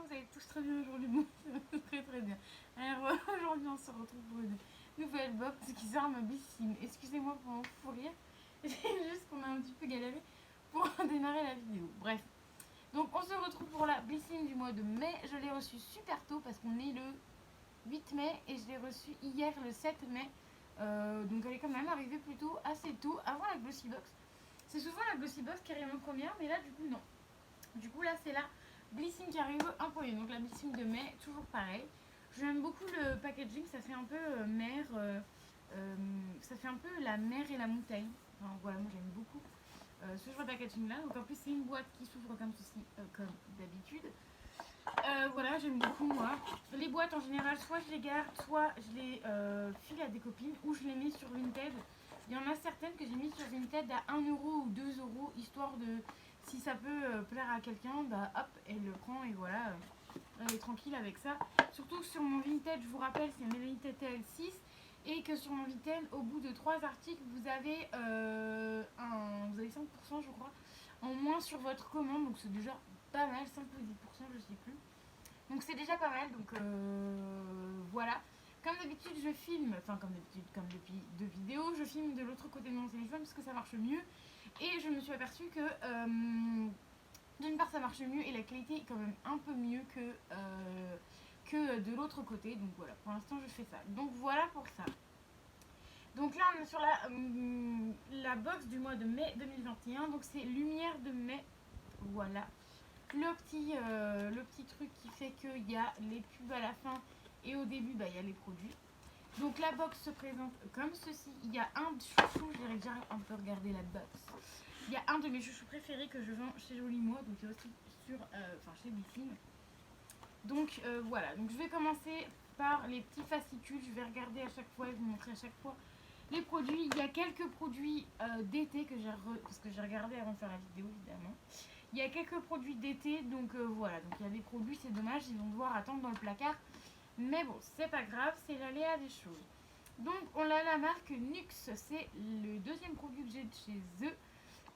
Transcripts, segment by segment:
que vous allez tous très bien aujourd'hui. Moi, très très bien. Alors aujourd'hui, on se retrouve pour une nouvelle box qui sort ma Blissim. Excusez-moi pour mon fou rire. C'est juste qu'on a un petit peu galéré pour démarrer la vidéo. Bref. Donc on se retrouve pour la Blissim du mois de mai. Je l'ai reçue super tôt parce qu'on est le 8 mai et je l'ai reçue hier le 7 mai. Donc elle est quand même arrivée plutôt assez tôt avant la Glossy Box. C'est souvent la Glossy Box qui arrive en première, mais là du coup non. Du coup là c'est la Blissim qui arrive en premier. Donc la Blissim de mai, toujours pareil. J'aime beaucoup le packaging, ça fait un peu mer, ça fait un peu la mer et la montagne. Enfin voilà, moi j'aime beaucoup ce genre de packaging là. Donc en plus c'est une boîte qui s'ouvre comme ceci, comme d'habitude. Voilà, j'aime beaucoup moi. Les boîtes en général, soit je les garde, soit je les file à des copines ou je les mets sur Vinted. Il y en a certaines que j'ai mis sur Vinted à 1 euro ou 2 euros, histoire de, si ça peut plaire à quelqu'un, bah hop, elle le prend et voilà, elle est tranquille avec ça. Surtout sur mon Vinted, je vous rappelle, c'est Mélanie TTL 6 et que sur mon Vinted, au bout de 3 articles, vous avez 5% je crois, en moins sur votre commande, donc c'est déjà pas mal, 5 ou 10%, je sais plus. Donc c'est déjà pas mal, donc voilà. Comme d'habitude, je filme, enfin comme d'habitude, comme depuis 2 vidéos, je filme de l'autre côté de mon téléphone parce que ça marche mieux. Et je me suis aperçue que d'une part ça marche mieux et la qualité est quand même un peu mieux que de l'autre côté. Donc voilà, pour l'instant je fais ça. Donc voilà pour ça. Donc là on est sur la box du mois de mai 2021. Donc c'est Lumière de mai. Voilà. Le petit truc qui fait qu'il y a les pubs à la fin et au début bah, il y a les produits. Donc la box se présente comme ceci. Il y a un chouchou, je dirais déjà on peut regarder la box. Il y a un de mes chouchous préférés que je vends chez Joli Moi, donc il y a aussi chez Blissim. Donc voilà, donc je vais commencer par les petits fascicules. Je vais regarder à chaque fois et vous montrer à chaque fois les produits. Il y a quelques produits d'été que parce que j'ai regardé avant de faire la vidéo évidemment. Il y a quelques produits d'été, donc voilà. Donc il y a des produits, c'est dommage, ils vont devoir attendre dans le placard. Mais bon, c'est pas grave, c'est l'aléa des choses. Donc on a la marque Nux, c'est le deuxième produit que j'ai de chez eux.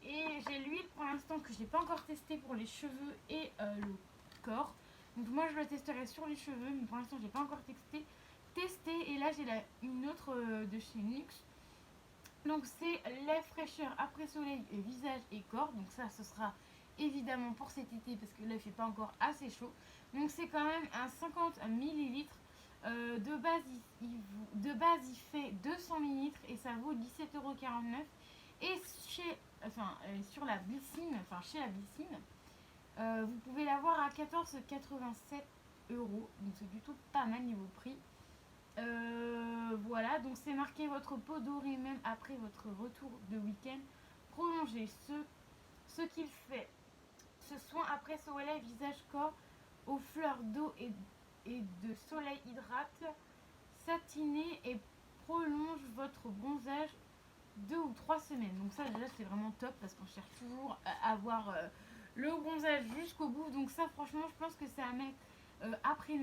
Et j'ai l'huile pour l'instant que je n'ai pas encore testé pour les cheveux et le corps. Donc moi je le testerai sur les cheveux, mais pour l'instant je n'ai pas encore testé. Et là j'ai une autre de chez Nux. Donc c'est lait fraîcheur après soleil, visage et corps. Donc ça ce sera évidemment pour cet été parce que là il fait pas encore assez chaud. Donc c'est quand même un 50 ml. De base il fait 200 ml et ça vaut 17,49 €. Et sur la Blissim, enfin chez la Blissim, vous pouvez l'avoir à 14,87 €. Donc c'est du tout pas mal niveau prix. Voilà, donc c'est marqué votre peau dorée même après votre retour de week-end. Prolongez ce qu'il fait. Ce soin après soleil, visage, corps, aux fleurs d'eau et de soleil hydrate, satiné et prolonge votre bronzage 2 ou 3 semaines. Donc ça déjà c'est vraiment top parce qu'on cherche toujours à avoir le bronzage jusqu'au bout. Donc ça franchement je pense que c'est à mettre après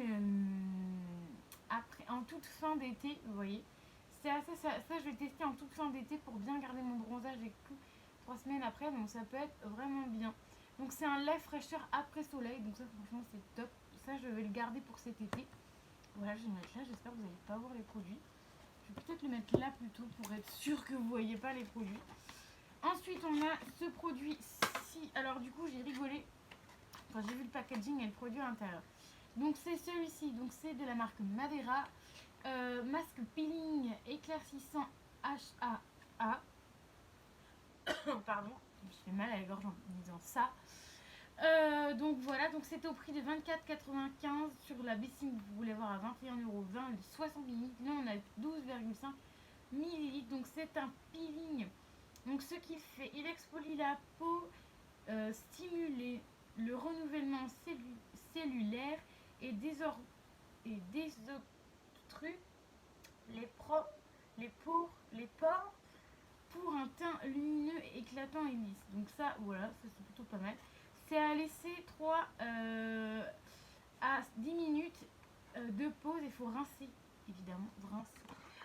en toute fin d'été, vous voyez. Ça je vais tester en toute fin d'été pour bien garder mon bronzage et tout 3 semaines après, donc ça peut être vraiment bien. Donc c'est un lait fraîcheur après soleil, donc ça franchement c'est top. Ça je vais le garder pour cet été. Voilà, je vais mettre là, j'espère que vous n'allez pas voir les produits. Je vais peut-être le mettre là plutôt pour être sûr que vous ne voyez pas les produits. Ensuite on a ce produit-ci. Alors du coup j'ai rigolé quand j'ai vu le packaging et le produit à l'intérieur. Donc c'est celui-ci, donc c'est de la marque Madeira. Masque peeling éclaircissant HAA. Pardon, je me fais mal à la gorge en disant ça. Donc voilà, donc c'est au prix de 24,95 € sur la Blissim. Vous voulez voir à 21,20 € 60 ml. Là on a 12,5 ml. Donc c'est un peeling. Donc ce qu'il fait, il exfolie la peau, stimule le renouvellement cellulaire et désobstrue les pores pour un teint lumineux, éclatant et lisse. Donc ça, voilà, ça c'est plutôt pas mal. C'est à laisser 3 à 10 minutes de pause. Il faut rincer, évidemment, rincer.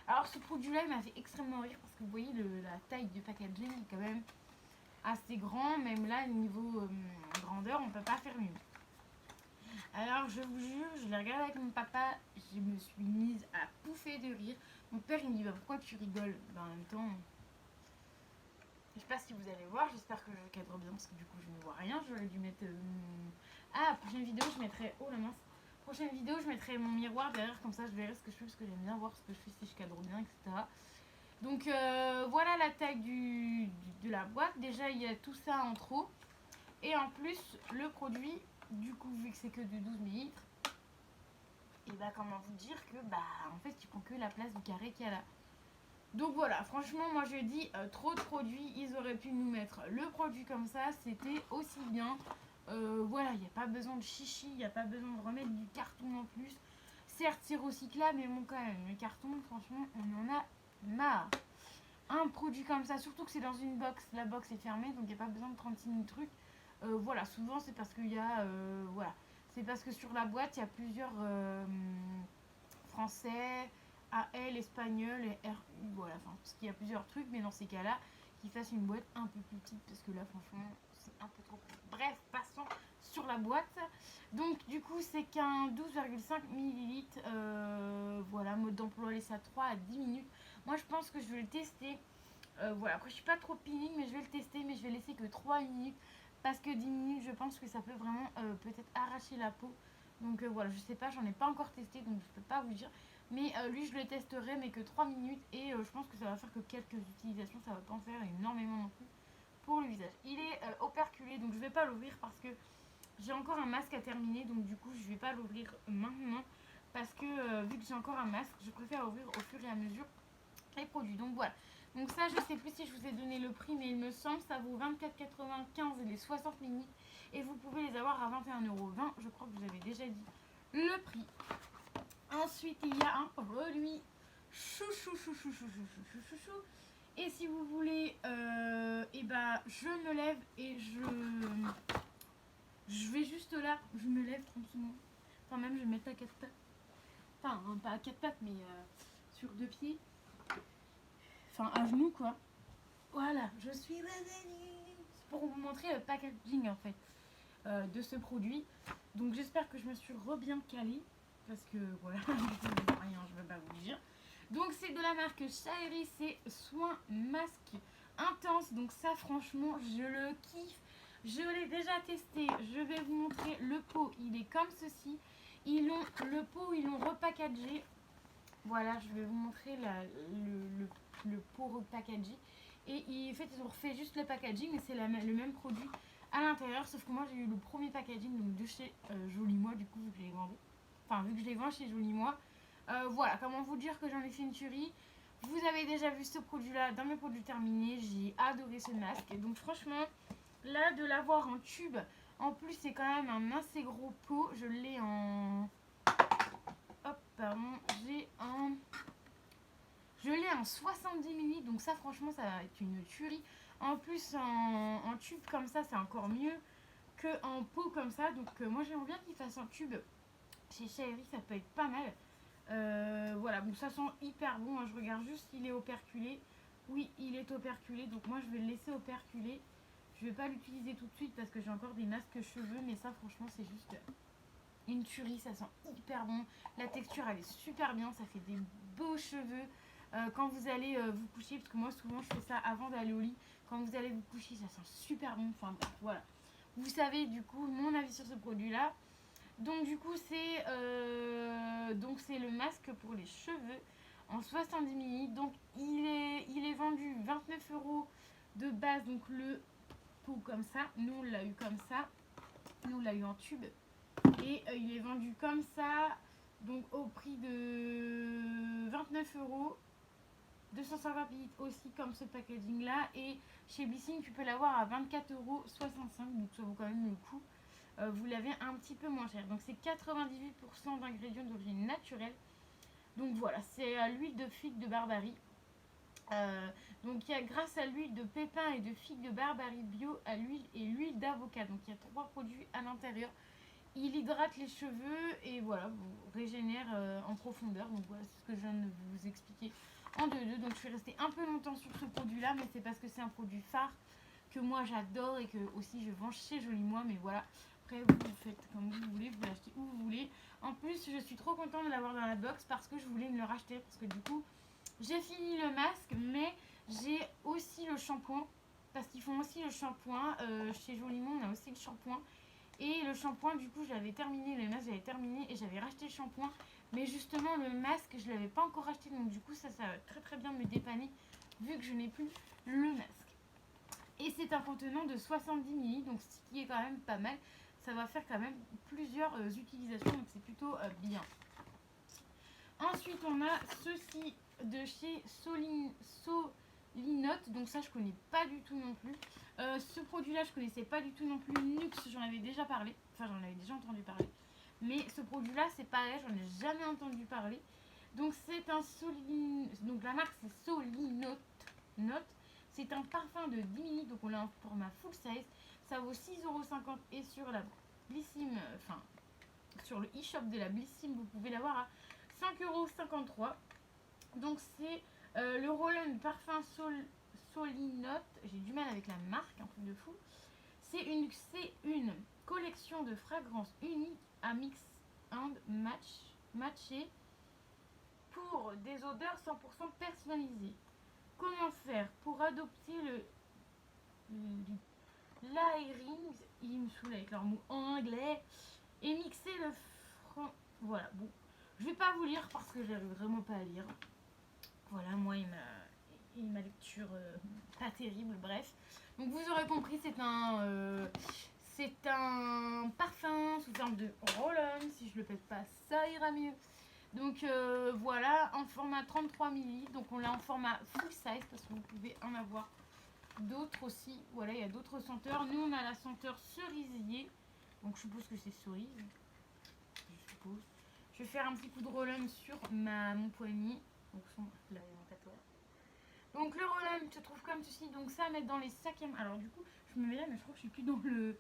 Alors ce produit-là, il m'a fait extrêmement rire parce que vous voyez la taille du packaging est quand même assez grand. Même là, niveau grandeur, on peut pas faire mieux. Alors je vous jure, je l'ai regardé avec mon papa, je me suis mise à pouffer de rire. Mon père il me dit bah, pourquoi tu rigoles? Bah, en même temps, je sais pas si vous allez voir, j'espère que je cadre bien parce que du coup je ne vois rien. J'aurais dû mettre... Ah, prochaine vidéo je mettrai... Oh la mince. Prochaine vidéo je mettrai mon miroir derrière, comme ça je verrai ce que je fais parce que j'aime bien voir ce que je fais si je cadre bien, etc. Donc voilà la taille de la boîte. Déjà il y a tout ça en trop. Et en plus le produit, du coup vu que c'est que de 12 millilitres, et bah comment vous dire que bah en fait il prend que la place du carré qu'il y a là. Donc voilà, franchement moi je dis trop de produits, ils auraient pu nous mettre le produit comme ça, c'était aussi bien. Voilà, il n'y a pas besoin de chichi, il n'y a pas besoin de remettre du carton en plus. Certes c'est recyclable, mais bon quand même, le carton franchement on en a marre. Un produit comme ça, surtout que c'est dans une box, la box est fermée donc il n'y a pas besoin de 36 000 trucs. Voilà, souvent c'est parce qu'il y a, voilà, c'est parce que sur la boîte il y a plusieurs français, AL, espagnol et RU, voilà, enfin, parce qu'il y a plusieurs trucs, mais dans ces cas-là, qu'ils fassent une boîte un peu plus petite, parce que là, franchement, c'est un peu trop petit. Bref, passons sur la boîte. Donc, du coup, c'est qu'un 12,5 millilitres, voilà, mode d'emploi, laisse à 3 à 10 minutes. Moi, je pense que je vais le tester. Voilà, après, je suis pas trop peeling, mais je vais le tester, mais je vais laisser que 3 minutes, parce que 10 minutes, je pense que ça peut vraiment peut-être arracher la peau. Donc voilà, je sais pas, j'en ai pas encore testé, donc je peux pas vous dire. Mais lui, je le testerai, mais que 3 minutes. Et je pense que ça va faire que quelques utilisations, ça va pas en faire énormément non plus pour le visage. Il est operculé, donc je vais pas l'ouvrir parce que j'ai encore un masque à terminer. Donc du coup, je vais pas l'ouvrir maintenant. Parce que vu que j'ai encore un masque, je préfère ouvrir au fur et à mesure les produits. Donc voilà. Donc ça, je sais plus si je vous ai donné le prix, mais il me semble ça vaut 24,95 les 60 minutes. Et vous pouvez les avoir à 21,20 €. Je crois que vous avez déjà dit le prix. Ensuite, il y a un produit chou chou chou chou chou chou chou chou chou chou. Et si vous voulez, et bah je me lève et je vais juste là, je me lève tranquillement. Enfin même je vais mettre à quatre pattes. Enfin pas à quatre pattes mais sur deux pieds. Enfin à genoux quoi. Voilà, je suis revenue pour vous montrer le packaging en fait de ce produit. Donc j'espère que je me suis bien calée parce que voilà, rien, je vais pas vous dire. Donc c'est de la marque Shaeri, c'est soin masque intense. Donc ça franchement, je le kiffe. Je l'ai déjà testé. Je vais vous montrer le pot. Il est comme ceci. Le pot, ils l'ont repackagé. Voilà, je vais vous montrer le pot repackagé. Et en fait, ils ont refait juste le packaging, mais c'est le même produit à l'intérieur. Sauf que moi, j'ai eu le premier packaging donc de chez Joli Moi, du coup, vu que je l'ai vendu. Enfin, vu que je les vends chez Joli Moi. Voilà, comment vous dire que j'en ai fait une tuerie. Vous avez déjà vu ce produit-là dans mes produits terminés. J'ai adoré ce masque. Donc, franchement, là, de l'avoir en tube, en plus, c'est quand même un assez gros pot. Je l'ai en. Hop, pardon. Je l'ai en 70 ml, donc ça franchement ça va être une tuerie. En plus en tube comme ça c'est encore mieux qu'en pot comme ça. Donc moi j'aimerais bien qu'il fasse un tube chez Shaeri, ça peut être pas mal. Voilà, bon ça sent hyper bon, hein. Je regarde juste s'il est operculé. Oui il est operculé, donc moi je vais le laisser operculer. Je vais pas l'utiliser tout de suite parce que j'ai encore des masques cheveux, mais ça franchement c'est juste une tuerie, ça sent hyper bon. La texture elle est super bien, ça fait des beaux cheveux. Quand vous allez vous coucher, parce que moi souvent je fais ça avant d'aller au lit, quand vous allez vous coucher ça sent super bon, enfin bref voilà. Vous savez du coup mon avis sur ce produit là. Donc du coup c'est le masque pour les cheveux en 70 ml. Donc il est vendu 29 € de base, donc le pot comme ça. Nous on l'a eu comme ça, nous on l'a eu en tube. Et il est vendu comme ça, donc au prix de 29 €. 250 ml aussi comme ce packaging là. Et chez Bissing tu peux l'avoir à 24,65 €, donc ça vaut quand même le coup. Vous l'avez un petit peu moins cher. Donc c'est 98% d'ingrédients d'origine naturelle. Donc voilà, c'est à l'huile de figue de Barbarie. Donc il y a grâce à l'huile de pépins et de figue de Barbarie bio à l'huile et l'huile d'avocat. Donc il y a 3 produits à l'intérieur. Il hydrate les cheveux et voilà, vous régénère en profondeur. Donc voilà, c'est ce que je viens de vous expliquer en 2-2. Donc je suis restée un peu longtemps sur ce produit-là, mais c'est parce que c'est un produit phare que moi j'adore et que aussi je vends chez Joli Moi. Mais voilà, après vous faites comme vous voulez, vous l'achetez où plus, je suis trop contente de l'avoir dans la box parce que je voulais me le racheter. Parce que du coup, j'ai fini le masque, mais j'ai aussi le shampoing. Parce qu'ils font aussi le shampoing. Chez Jolimon, on a aussi le shampoing. Et le shampoing, du coup, j'avais terminé. Le masque, j'avais terminé et j'avais racheté le shampoing. Mais justement, le masque, je ne l'avais pas encore acheté. Donc, du coup, ça va très très bien me dépanner vu que je n'ai plus le masque. Et c'est un contenant de 70 ml, donc ce qui est quand même pas mal. Ça va faire quand même plusieurs utilisations, donc c'est plutôt bien. Ensuite, on a ceci de chez Solinote. Donc ça, je connais pas du tout non plus. Ce produit-là, je connaissais pas du tout non plus. Nux, j'en avais déjà parlé. Enfin, j'en avais déjà entendu parler. Mais ce produit-là, c'est pareil, j'en ai jamais entendu parler. Donc c'est un donc la marque c'est Solinote. C'est un parfum de 10 ml, donc on l'a en format full size. Ça vaut 6,50 € et sur la Blissim, enfin sur le e-shop de la Blissim, vous pouvez l'avoir à 5,53 €. Donc c'est le roll-on parfum Solinote. J'ai du mal avec la marque, un truc de fou. C'est une collection de fragrances uniques à mix and matcher pour des odeurs 100% personnalisées. Comment faire pour adopter l'Airings, ils me saoulent avec leurs mots en anglais, et mixer le franc. Voilà, bon, je vais pas vous lire parce que j'arrive vraiment pas à lire. Voilà, moi, ma lecture pas terrible, bref. Donc, vous aurez compris, c'est un parfum sous forme de roll-on. Si je le pète pas, ça ira mieux. Donc voilà, en format 33 ml. Donc on l'a en format full size parce que vous pouvez en avoir d'autres aussi. Voilà, il y a d'autres senteurs. Nous on a la senteur cerisier. Donc je suppose que c'est cerise. Je suppose. Je vais faire un petit coup de roll-on sur mon poignet. Donc là, mon tatouage. Donc le roll-on se trouve comme ceci. Donc ça à mettre dans les sacs à main. Alors du coup, je me mets là, mais je crois que je suis plus dans le...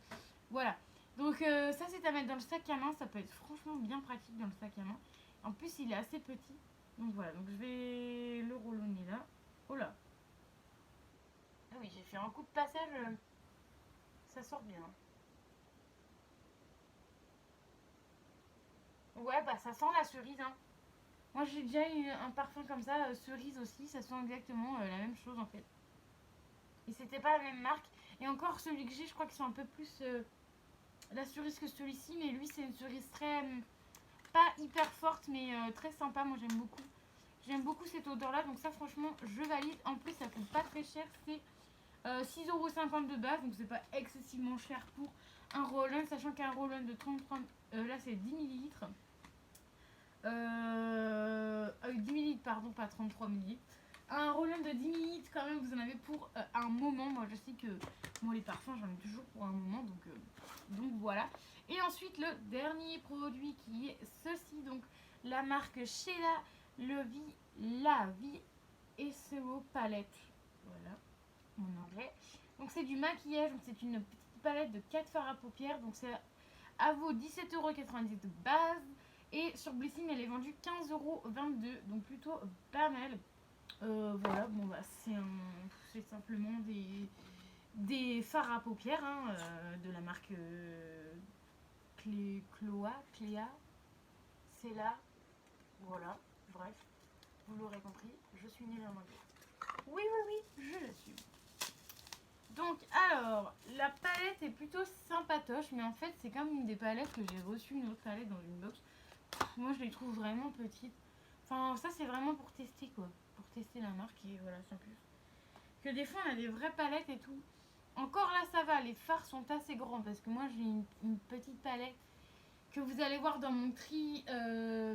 Voilà. Donc ça c'est à mettre dans le sac à main. Ça peut être franchement bien pratique dans le sac à main. En plus, il est assez petit. Donc voilà, donc je vais le roulonner là. Oh là. Ah oui, j'ai fait un coup de passage. Ça sort bien. Ouais, bah ça sent la cerise. Hein. Moi, j'ai déjà eu un parfum comme ça, cerise aussi. Ça sent exactement la même chose en fait. Et c'était pas la même marque. Et encore, celui que j'ai, je crois qu'ils sont un peu plus la cerise que celui-ci. Mais lui, c'est une cerise très... pas hyper forte, mais très sympa. Moi, j'aime beaucoup. J'aime beaucoup cette odeur là, donc ça franchement je valide. En plus ça coûte pas très cher, c'est 6,50 € de base, donc c'est pas excessivement cher pour un roll-on, sachant qu'un roll-on de 33, là c'est 10 ml. 10 ml pardon, pas 33 ml. Un roll-on de 10 ml quand même, vous en avez pour un moment. Moi je sais que moi les parfums j'en ai toujours pour un moment, donc voilà. Et ensuite le dernier produit qui est ceci, donc la marque Sheila la vie SEO palette. Voilà, mon anglais. Donc c'est du maquillage, donc c'est une petite palette de 4 fards à paupières. Donc c'est à vaut 17,90 € de base. Et sur Blissim, elle est vendue 15,22 €. Donc plutôt pas mal. Voilà, bon bah c'est simplement des fards à paupières hein, de la marque Cléa. C'est là. Voilà, bref. Vous l'aurez compris, je suis nulle en anglais. Oui, je l'assume. Donc, alors, la palette est plutôt sympatoche, mais en fait, c'est comme une des palettes que j'ai reçues, une autre palette dans une box. Moi, je les trouve vraiment petites. Enfin, ça, c'est vraiment pour tester, quoi. Pour tester la marque, et voilà, sans plus. Que des fois, on a des vraies palettes et tout. Encore là, ça va, les fards sont assez grands, parce que moi, j'ai une petite palette que vous allez voir dans mon tri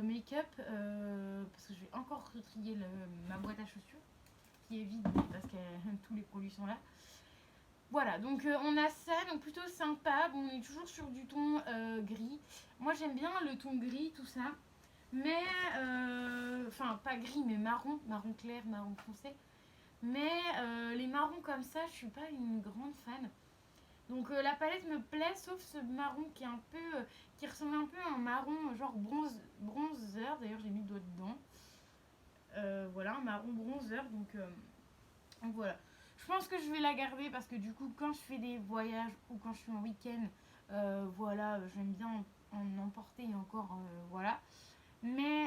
make-up parce que je vais encore retrier ma boîte à chaussures qui est vide parce que tous les produits sont là. Voilà, donc on a ça, donc plutôt sympa. Bon, on est toujours sur du ton gris. Moi j'aime bien le ton gris, tout ça. Mais, enfin pas gris, mais marron clair, marron foncé. Mais les marrons comme ça, je suis pas une grande fan. Donc la palette me plaît, sauf ce marron qui est un peu, qui ressemble un peu à un marron genre bronzer. D'ailleurs j'ai mis le doigt dedans. Voilà, un marron bronzer. Donc voilà. Je pense que je vais la garder parce que du coup quand je fais des voyages ou quand je suis en week-end, voilà, j'aime bien en emporter et encore, voilà. Mais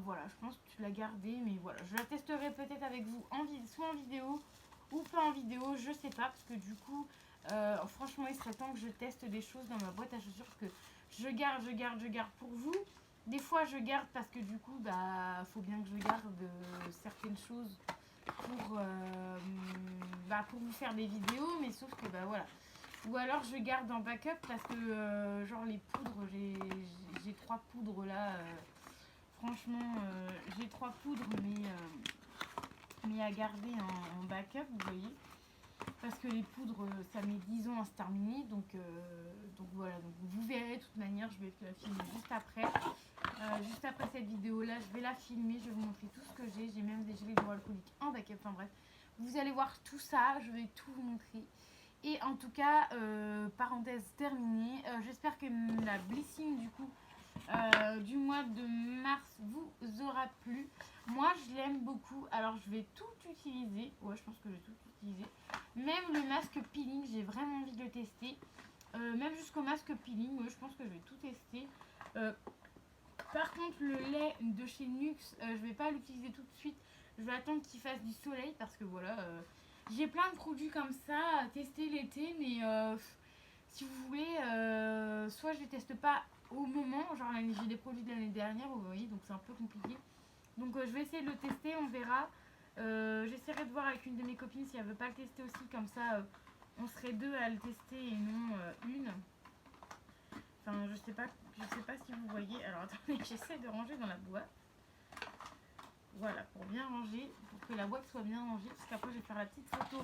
voilà, je pense que tu l'as gardée, mais voilà, je la testerai peut-être avec vous soit en vidéo ou pas en vidéo, je sais pas, parce que du coup, franchement, il serait temps que je teste des choses dans ma boîte à chaussures que je garde pour vous. Des fois, je garde parce que du coup, bah, faut bien que je garde certaines choses pour vous faire des vidéos, mais sauf que, bah voilà. Ou alors, je garde en backup parce que, genre, les poudres, j'ai 3 poudres là. Franchement, j'ai 3 poudres, mais à garder en backup, vous voyez. Parce que les poudres, ça met 10 ans à se terminer. Donc voilà, donc vous verrez de toute manière, je vais la filmer juste après. Juste après cette vidéo-là, je vais la filmer, je vais vous montrer tout ce que j'ai. J'ai même des gelées hydroalcooliques en backup, enfin bref. Vous allez voir tout ça, je vais tout vous montrer. Et en tout cas, parenthèse terminée, j'espère que la blessing du coup du mois de mars vous aura plu. Moi, je l'aime beaucoup. Alors, je vais tout utiliser. Ouais, je pense que je vais tout utiliser. Même le masque peeling, j'ai vraiment envie de le tester. Même jusqu'au masque peeling, ouais, je pense que je vais tout tester. Par contre, le lait de chez Nux, je vais pas l'utiliser tout de suite. Je vais attendre qu'il fasse du soleil parce que voilà, j'ai plein de produits comme ça à tester l'été, mais si vous voulez, soit je les teste pas au moment, genre j'ai des produits de l'année dernière, vous voyez, donc c'est un peu compliqué. Donc je vais essayer de le tester, on verra. J'essaierai de voir avec une de mes copines si elle veut pas le tester aussi, comme ça on serait deux à le tester et non une. Enfin, je sais pas si vous voyez. Alors attendez, j'essaie de ranger dans la boîte. Voilà, pour bien ranger, pour que la boîte soit bien rangée, parce qu'après je vais faire la petite photo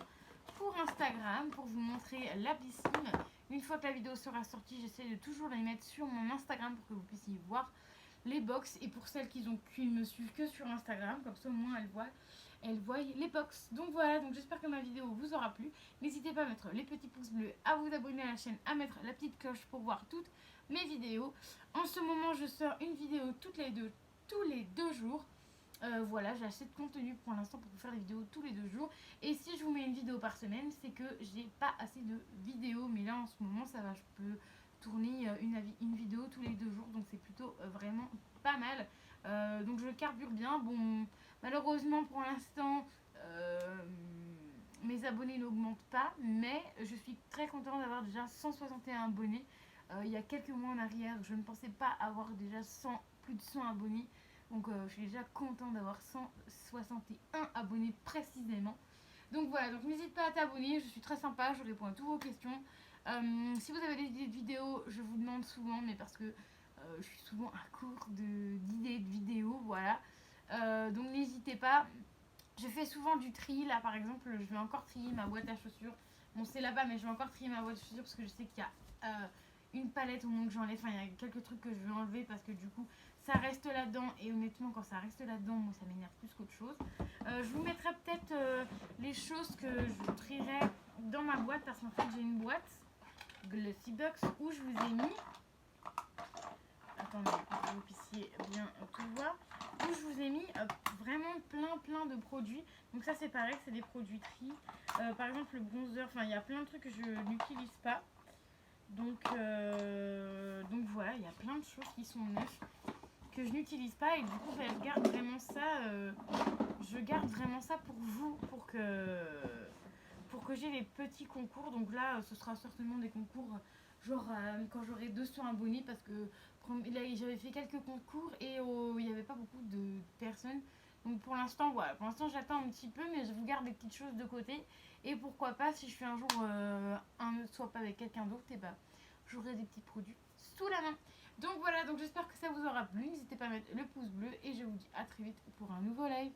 pour Instagram pour vous montrer la piscine. Une fois que la vidéo sera sortie, j'essaie de toujours les mettre sur mon Instagram pour que vous puissiez voir les box. Et pour celles qui ne me suivent que sur Instagram, comme ça au moins elles voient les box. Donc voilà, donc j'espère que ma vidéo vous aura plu. N'hésitez pas à mettre les petits pouces bleus, à vous abonner à la chaîne, à mettre la petite cloche pour voir toutes mes vidéos. En ce moment, je sors une vidéo tous les deux jours. Voilà, j'ai assez de contenu pour l'instant pour vous faire des vidéos tous les 2 jours. Et si je vous mets une vidéo par semaine, c'est que j'ai pas assez de vidéos. Mais là, en ce moment, ça va, je peux tourner une vidéo tous les 2 jours. Donc c'est plutôt vraiment pas mal. Donc je carbure bien. Bon, malheureusement pour l'instant, mes abonnés n'augmentent pas. Mais je suis très contente d'avoir déjà 161 abonnés. Il y a quelques mois en arrière, je ne pensais pas avoir déjà plus de 100 abonnés. Donc je suis déjà contente d'avoir 161 abonnés précisément. Donc voilà, donc n'hésite pas à t'abonner, je suis très sympa, je réponds à toutes vos questions. Si vous avez des idées de vidéos, je vous demande souvent, mais parce que je suis souvent à court d'idées de vidéos, voilà. Donc n'hésitez pas. Je fais souvent du tri, là par exemple, je vais encore trier ma boîte à chaussures. Bon, c'est là-bas, mais je vais encore trier ma boîte à chaussures parce que je sais qu'il y a une palette au moment que j'enlève. Enfin, il y a quelques trucs que je vais enlever parce que du coup, ça reste là-dedans. Et honnêtement, quand ça reste là-dedans, moi, ça m'énerve plus qu'autre chose. Je vous mettrai peut-être les choses que je trierai dans ma boîte parce qu'en fait, j'ai une boîte Glossy Box où je vous ai mis. Attendez, pour que vous puissiez bien tout voir. Où je vous ai mis vraiment plein de produits. Donc ça, c'est pareil, c'est des produits tri. Par exemple, le bronzer. Enfin, il y a plein de trucs que je n'utilise pas. Donc voilà, il y a plein de choses qui sont neuves que je n'utilise pas et du coup je garde vraiment ça pour vous pour que j'ai les petits concours. Donc là ce sera certainement des concours genre quand j'aurai 200 abonnés parce que là j'avais fait quelques concours et il n'y avait pas beaucoup de personnes. Donc pour l'instant voilà, pour l'instant j'attends un petit peu mais je vous garde des petites choses de côté et pourquoi pas si je fais un jour un swap avec quelqu'un d'autre et bah j'aurai des petits produits sous la main. Donc voilà, donc j'espère que ça vous aura plu. N'hésitez pas à mettre le pouce bleu et je vous dis à très vite pour un nouveau live.